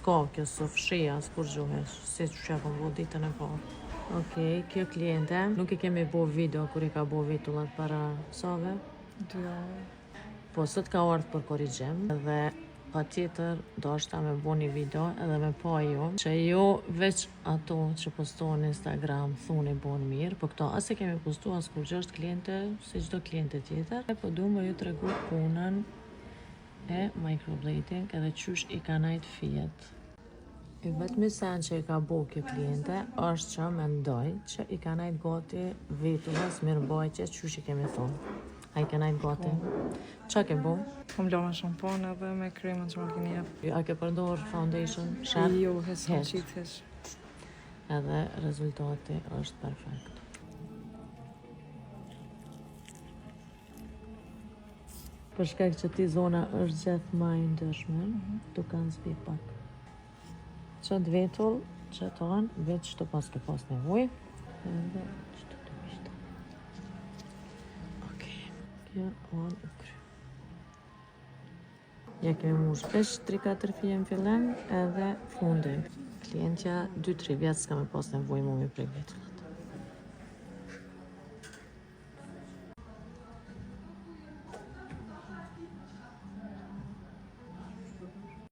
s'ka kjo së fshia, s'kur gjohesh, si që që kom bo ditën e parë. Okej, kjo kliente, nuk i kemi bo video kur i ka bo vitullat para save? 2 javë. Po, sot ka ardhë për korrigjim dhe pa tjetër do është ta me bo një video edhe me pa ju që jo veç ato që postohen në Instagram thuni bon mirë, po këto as e kemi postu as kur gjë është kliente si çdo kliente tjetër, po du më ju tregu punën e microblading edhe qysh i ka najt fijet. I vetëmi sen që i ka bo kjo kliente është që mendoj që i ka najt gati vitullas mirëmbajtje qysh i kemi thonë. A i ka najt gati? Qa ke bo? Kom la me shamponë edhe me kremën që më keni jep. A ke përdor foundation? Sharp? Jo, hes. Edhe rezultati është perfekt. Për shkak që ti zona është gjithë ma i ndëshme, tu kanë zbi pak. Qëtë vetull që tonë, veç të pas ke pas nevoj, edhe që të mishta. Okej, kjo on u kry. Ja kemi mush pesh 3-4 fije në fillim edhe fundin. Klientja 2-3 vjetë s'ka me pas nevoj mu mi prej vetullat.